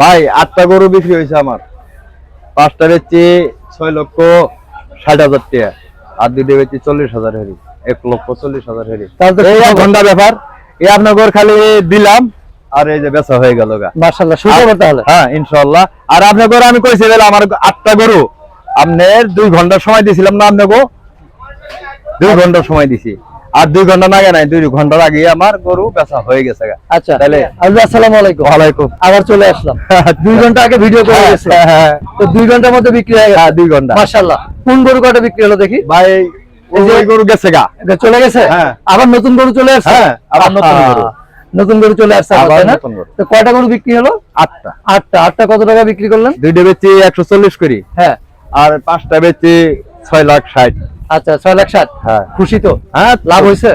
ভাই 8টা গরু বিক্রি হয়েছে আমার, 5টা বেচছি 6,60,000 টাকা, আর 2টা বেচছি 40,000 হেরি, 1,40,000 হেরি। এই ঘন্টা ব্যাপার, এই আপনার খালি দিলাম আর এই যে বেচা হয়ে গেল গা। মাশাআল্লাহ, সুখবর তাহলে। হ্যাঁ ইনশাআল্লাহ। আর আপনার আমি কইছি আমার 8টা গরু আপনার 2 ঘন্টা সময় দিছিলাম না, আপনাকে 2 ঘন্টা সময় দিছি, আর 2 ঘন্টা না নাই 2 ঘন্টার আগে আমার গরু বেচা হয়ে গেছে। আচ্ছা তাহলে আসসালামু আলাইকুম। ওয়ালাইকুম। আবার চলে আসলাম 2 ঘন্টা আগে ভিডিও করে গেছে। তো 2 ঘন্টার মধ্যে বিক্রি হয়ে গেছে। 2 ঘন্টা। মাশাআল্লাহ। কোন গরু কয়টা বিক্রি হলো দেখি ভাই? ওই গরু গেছে গা, চলে গেছে। আবার নতুন গরু চলে আসছে। আবার নতুন গরু চলে আসছে। তো কয়টা গরু বিক্রি হলো? 8টা। 8টা কত টাকা বিক্রি করলেন? 2টা বেচি 140 করি। হ্যাঁ। আর 5টা বেচি 6,60,000। আচ্ছা 6,60,000। হ্যাঁ। খুশি তো? হ্যাঁ, লাভ হয়েছে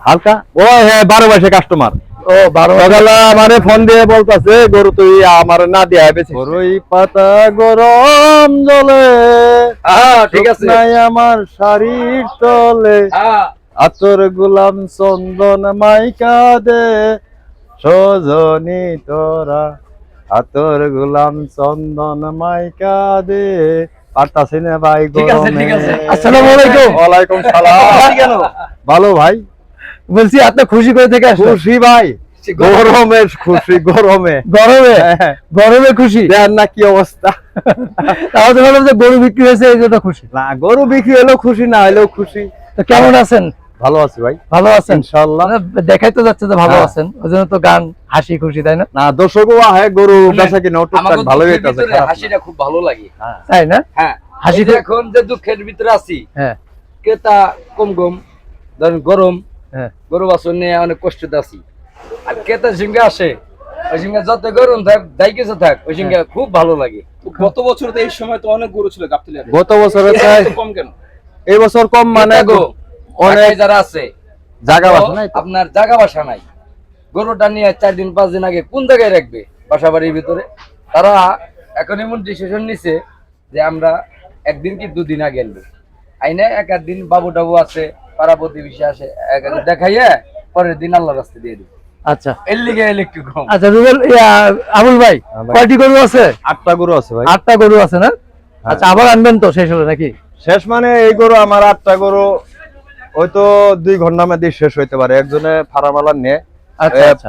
হালকা। ও হ্যাঁ, 12 মাসে কাস্টমার। ও 12 সকালে আমারে ফোন দিয়ে বলতাছে গরু তুই আমার না দিয়া বেশি। গরুই পাতা গরম জলে, ঠিক আছে, নাই আমার শাড়ির তলে, আতর গোলাম চন্দন মাইকা দে, সজনী তোরা আতর গোলাম চন্দন মাইকা দে। পারতাছি না ভাই গরমে। আসসালামু আলাইকুম। ওয়ালাইকুম সালাম। ভালো ভাই। বলছি আপনি খুশি করে থেকে আসলেন? খুশি ভাই, গরমে খুশি, গরমে গরমে খুশি। দেন না কি অবস্থা। তাহলে বললাম যে গরু বিক্রি হয়েছে এই জন্য খুশি। না, গরু বিক্রি হলেও খুশি, না হলেও খুশি। তো কেমন আছেন? ভালো আছি ভাই। ভালো আছেন ইনশাআল্লাহ। দেখাই তো যাচ্ছে যে ভালো আছেন, ওইজন্য তো গান হাসি খুশি, তাই না? না, দর্শকও আহে গরু বেচা কিনা টুকটাক ভালোই হইতাছে। হাসিটা খুব ভালো লাগে, তাই না? হ্যাঁ। হাসি এখন যে দুঃখের ভিতরে আছি, হ্যাঁ ক্রেতা কম ধরেন গরম, হ্যাঁ গরু বাছুর নিয়ে অনেক কষ্টতে আছি। আর ক্রেতার সঙ্গে আসে, ওই সঙ্গে যত গরম থাক যাই কিছু থাক, ওই সঙ্গে খুব ভালো লাগে। গত বছর তো এই সময় তো অনেক গরু ছিল গাবতলী। গত বছরে কম কেন? এই বছর কম, মানে অনেক যারা আছে জায়গা বাসা নাই, আপনার জায়গা বাসা নাই, গরুটা নিয়ে 4 দিন 5 দিন আগে কোন জায়গায় রাখবে বাসা বাড়ির ভিতরে, তারা এখন এমন ডিসিশন নিছে যে আমরা একদিন কি 2 দিন আগে আনবো, আইনে 1 দিন বাবু টাবু আছে পাড়া প্রতিবেশী আসে দেখাইয়া পরের দিন আল্লাহ রাস্তা দিয়ে দিবে। আচ্ছা এর লিগে একটু কম। আচ্ছা রুবেল, আবুল ভাই কয়টি গরু আছে? 8টা গরু আছে ভাই। 8টা গরু আছে না? আচ্ছা আবার আনবেন তো শেষ হলে নাকি? শেষ মানে এই গরু আমার 8টা গরু হয়তো 2 ঘন্টার মধ্যে শেষ হইতে পারে। একজনে ফারামালা নিয়ে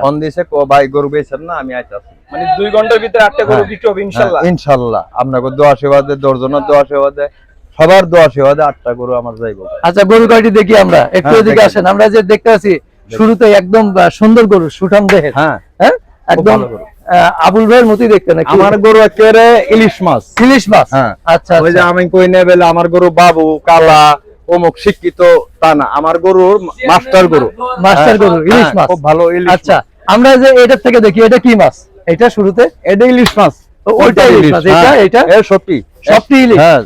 ফোন দিয়েছে, ভাই গরু বেচেন না, আমি আইতাছি। মানে 2 ঘন্টার ভিতরে 8টা গরু বিক্রি হবে ইনশাআল্লাহ। ইনশাআল্লাহ। আপনাকে দোয়া আশীর্বাদে, দর্জনের দোয়া আশীর্বাদে, সবার দোয়া আশীর্বাদে 8টা গরু আমার যাইবো। আচ্ছা গরু কয়টি দেখি আমরা একটু, এদিকে আসেন। আমরা যে দেখতে আছি শুরুতে একদম সুন্দর গরু, সুঠাম দেহের। হ্যাঁ হ্যাঁ, একদম আবুল ভাইয়ের মতই দেখতে নাকি? আমার গরু একেবারে ইলিশ মাছ। ইলিশ মাছ? হ্যাঁ। আচ্ছা ওই যে আমি কই নেবে আমার গরু বাবু কালা অমুক শিক্ষিত তা না, আমার গরুর মাস্টার গরু, মাস্টার গরু ইলিশ মাছ, খুব ভালো ইলিশ। আচ্ছা আমরা যে এটার থেকে দেখি, এটা কি মাছ? এটা শুরুতে এটা ইলিশ মাছ, ওইটা ইলিশ মাছ, এটা এর সবটি ইলিশ। হ্যাঁ।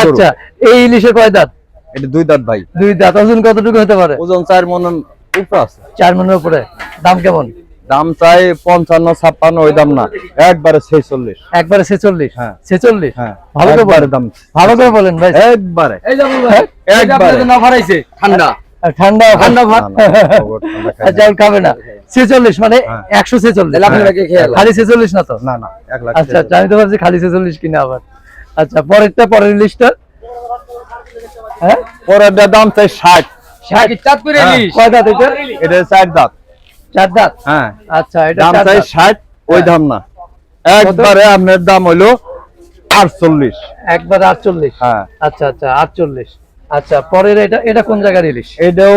আচ্ছা এই ইলিশে কয় দাঁত? এটা 2 দাঁত ভাই। 2 দাঁত। ওজন কতটুকু হতে পারে? ওজন 4 মণ উপরে আছে। 4 মণের উপরে। দাম কেমন? দাম চাই 55-56, ওই দাম না, একবারে 46। একবারে 46? হ্যাঁ 46। হ্যাঁ, ভালো করে দাম, ভালো করে বলেন ভাই। একবারে এই যে ভাই একবারে না ভরাইছে ঠান্ডা ঠান্ডা ভাত। আচ্ছা খাবে না 46 মানে 146? খালি 46 না তো? না না, 1 লাখ। আচ্ছা আমি তো ভাবছি খালি 46 কিনা আবার। আচ্ছা পরের লিস্টটা। হ্যাঁ পরের দাম চাই 60। 60 চাঁদপুর ইলিশ। কয় দাঁত এটা? এটা 4 দাঁত। 4 দাঁত? হ্যাঁ। আচ্ছা এটা দাম চাই 60, ওই দাম না, একবারে আপনার দাম হলো 48। একবার 48? হ্যাঁ। আচ্ছা আচ্ছা 48। আচ্ছা পরের এটা কোন জায়গার ইলিশ? এটাও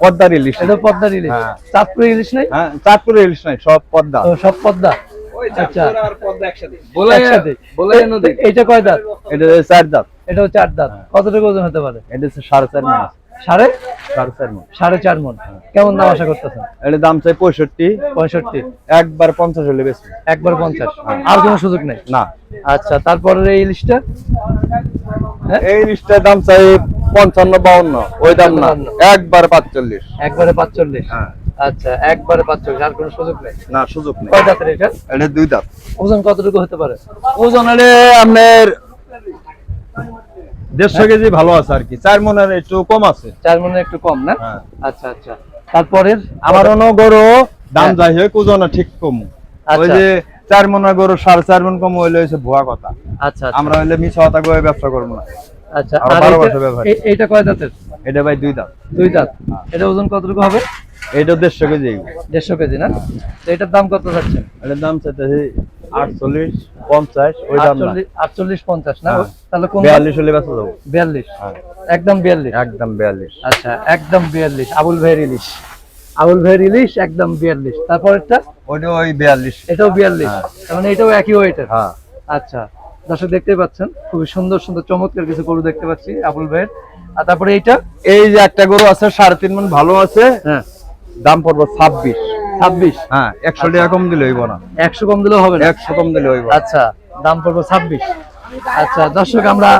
পদ্মার ইলিশ। এটা পদ্মার ইলিশ? চাঁদপুর ইলিশ নাই? হ্যাঁ, চাঁদপুরের ইলিশ নাই, সব পদ্মা। ও সব পদ্মা। আচ্ছা আর পদ্মা একসাথে। বলে নদী। এটা কয় দাঁত? এটা 4 দাঁত। এটাও 4 দাঁত। কতটুকু ওজন হতে পারে? এটা 4.5 মণ। 4.5 মণ। 4.5 মণ। কেমন দাম আশা করতেছেন? এটা দাম চাই 65। 65? একবার 50 হলে বেশি। একবার 50? আর কোনো সুযোগ নেই? না। আচ্ছা তারপরে এই ইলিশটা? এই ইলিশটার দাম চাই 55-52, ওই দাম না, একবার 45। একবারে 45? হ্যাঁ। আচ্ছা একবারে 45, আর কোনো সুযোগ নেই? না, সুযোগ নেই। কয় দাঁতের এটা? এটা 2 দাঁত। ওজন কতটুকু হতে পারে? ওজন হলে আপনার 150 কেজি ভালো আছে আর কি, 4 মণের একটু কম আছে। 4 মণের একটু কম না? হ্যাঁ। আচ্ছা আচ্ছা তারপরের আমার অন্য গরু দাম যাই হোক ওজন ঠিক কম। ওই যে 4 মনের গরু 4.5 মন কম হইলে হইছে ভুয়া কথা। আচ্ছা আচ্ছা আমরা হইলে মিছা কথা কয়ে ব্যবসা করব না। আচ্ছা আরো আর 12 এইটা- বছর ব্যবহার। এইটা কয় দাঁতের? এটা ভাই 2 দাঁত। 2 দাঁত। এটা ওজন কতটুকু হবে? এটা 150 কেজি। 150 কেজি না? তো এটার দাম কত যাচ্ছে? এটার দাম চাইতেছি 48 50 ওই দাম না। 48 50 না? হ্যাঁ। তাহলে কোন 42 হলে বেচা যাবো। 42 হ্যাঁ। একদম 42। একদম 42। আচ্ছা একদম 42 আবুল ভাইয়ের ইলিশ। আবুল ভাইয়ের ইলিশ একদম 42। তারপরটা ওইটা ওই 42। এটাও 42। হ্যাঁ। তার মানে এটাও একই ওয়েটের। হ্যাঁ। আচ্ছা দর্শক দেখতে পাচ্ছেন খুবই সুন্দর সুন্দর চমৎকার কিছু গরু দেখতে পাচ্ছি আবুল ভাইয়ের। আর তারপরে এইটা এই যে একটা গরু আছে 3.5 মন ভালো আছে, হ্যাঁ দাম পড়বে 26। 26। হ্যাঁ 100 টাকা কম দিলে হইব না। 100 কম দিলেও হবে না? 100 কম দিলে হইব। আচ্ছা দাম পড়বে 26। আচ্ছা দর্শক আমরা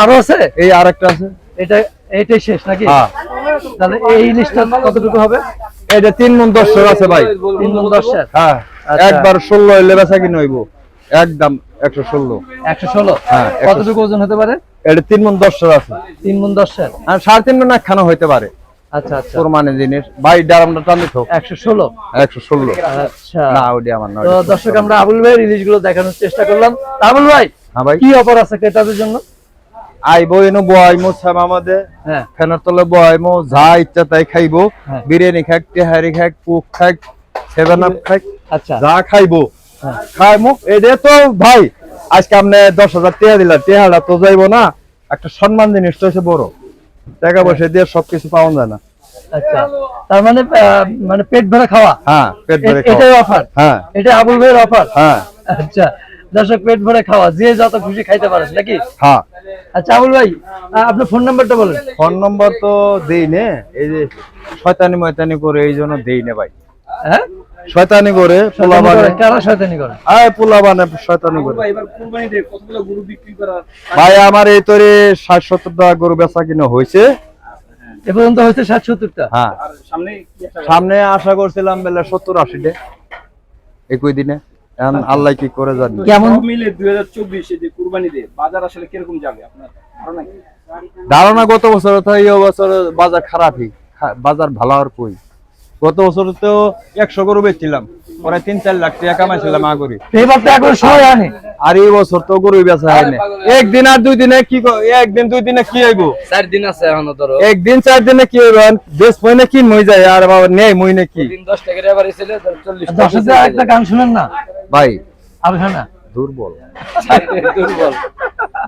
আরো আছে? এই আরেকটা আছে। এটাই শেষ নাকি? হ্যাঁ। তাহলে এই ইলিশটা কতটুকু হবে? এটা 3 মন 10 আছে ভাই। 3 মণ 10 এর? হ্যাঁ আচ্ছা। একবার 16 হইলে বেচা কিনা হইব। একদম 116। 116। হ্যাঁ, 116 কতটুকু ওজন হতে পারে? এটা 3 মন 10 আছে। 3 মণ 10 এর? আর 3.5 মন একখানা হইতে পারে। আচ্ছা আচ্ছা কোরবানি জিনিস ভাই ডারামটা টান দিত 116। 116। আচ্ছা না ওডি আমার না। তো দর্শক আমরা আবুল ভাইয়ের ইলিশগুলো দেখানোর চেষ্টা করলাম। তা আবুল ভাই হ্যাঁ ভাই। কি অফার আছে ক্রেতাদের জন্য? আইবো এনো বয়মো ছাম আমাদের হ্যাঁ ফেনার তলে বয়মো যা ইচ্ছা তাই খাইবো। হ্যাঁ। বিরিয়ানি খাক, তেহারি খাক, কুক খাক, 7 আপ খাক, আচ্ছা যা খাইবো হ্যাঁ। খাইমু। এটা তো ভাই আজকে আপনি 10,000 টাকা দিলা, টাকাটা তো যাইবো না। একটা সম্মান জিনিস তো হচ্ছে বড়, টাকা পয়সা দিয়ে সবকিছু পাওয়া যায় না। আচ্ছা তার মানে মানে পেট ভরে খাওয়া? হ্যাঁ পেট ভরে খাও। এটাই অফার? হ্যাঁ এটা আবুল ভাইয়ের অফার? হ্যাঁ আচ্ছা দর্শক পেট ভরে খাওয়া, যে যত খুশি খাইতে পারেন নাকি? হ্যাঁ। আচ্ছা আবুল ভাই আপনার ফোন নাম্বারটা বলেন। ফোন নম্বর তো দেই নে, এই যে শয়তানি ময়তানি করে এই জন্য দেই নে ভাই। হ্যাঁ শয়তানি করে পোলা বানে, কারা শয়তানি করে? আয় পোলা বানে শয়তানি করে। ভাই এবার কুরবানিতে কতগুলো গরু বিক্রি করার ভাই আমার এই তরে 60-70 টাকা গরু বেচা কিনা হয়েছে। এ পর্যন্ত হয়েছে 60-70টা? হ্যাঁ আর সামনে কি একটা সামনে আশা করছিলাম বেলা 70-80 একই দিনে। এখন আল্লাহ কি করে জানি। কেমন সব মিলে 2024 এ যে কুরবানিতে বাজার আসলে কিরকম যাবে আপনার ধারণা কি? ধারণা গত বছর তো এই বছর বাজার খারাপই, বাজার ভালো আর কই। গত বছর তো 100 গরু বেচছিলাম, পরে 3-4 লাখ টাকা কামাইছিলাম আগরি। এবার তো এখন সময় হয়নি। আর এই বছর তো গরু বেচা হয়নি। একদিন আর 2 দিনে কি একদিন 2 দিনে কি হইব? 4 দিন আছে এখনো ধরো। একদিন 4 দিনে কি হইব? বেশ মইনে কি মই যায় আর বাবা নেই মইনে কি দিন 10 টাকা এবারে ছিল 40 দর্শকদের একটা গান শুনেন না ভাই আবু খানা? দুর্বল দুর্বল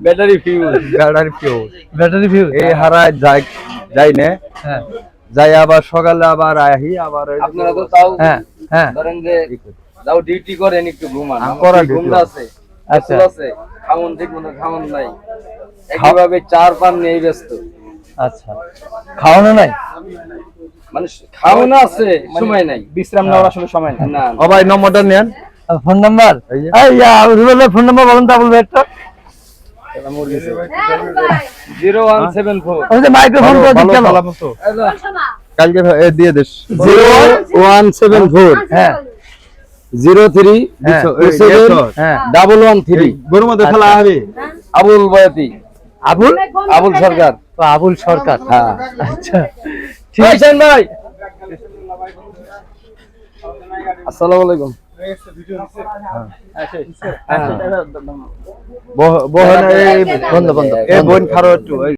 ব্যাটারি ফিউজ। গাড়ার কেউ ব্যাটারি ভিউ। এই হারায় যাই নে, হ্যাঁ যাই আবার সকালে আবার আহি আবার ওই যে আপনারা তো তাও হ্যাঁ হ্যাঁ ধরেন যে যাও ডিউটি করেন একটু ঘুমান। হ্যাঁ, আমার করা সেই ঘুমটা duty আছে। আচ্ছা। গোসল আছে, খামন ঠিক মতো খামন নাই। একইভাবে 4-5 নিয়েই ব্যস্ত। আচ্ছা খাওয়ানো নাই? মানে খাওয়ানো আছে সময় নাই, বিশ্রাম নেওয়ার আসলে সময় নেই। না ও ভাই নম্বরটা নেন। Phone number? এই যে। এই রুবেল ভাই ফোন নাম্বার বলেন তো আবুল ভাই একটা। 0174 ওই যে মাইক্রোফোন ভালো করে ভালো দিতে ভালো মতো। কালকে দিয়ে দিস 0174 হ্যাঁ 03 হ্যাঁ, 27 হ্যাঁ 113 গরুর মধ্যে ফেলা হবে। আবুল বয়াতি, আবুল আবুল সরকার। ও, আবুল সরকার। হ্যাঁ আচ্ছা ঠিক ঠিক আছে আছে ভাই। আসসালামু আলাইকুম। বহন এই বন্ধ বন্ধ বোন খারো একটু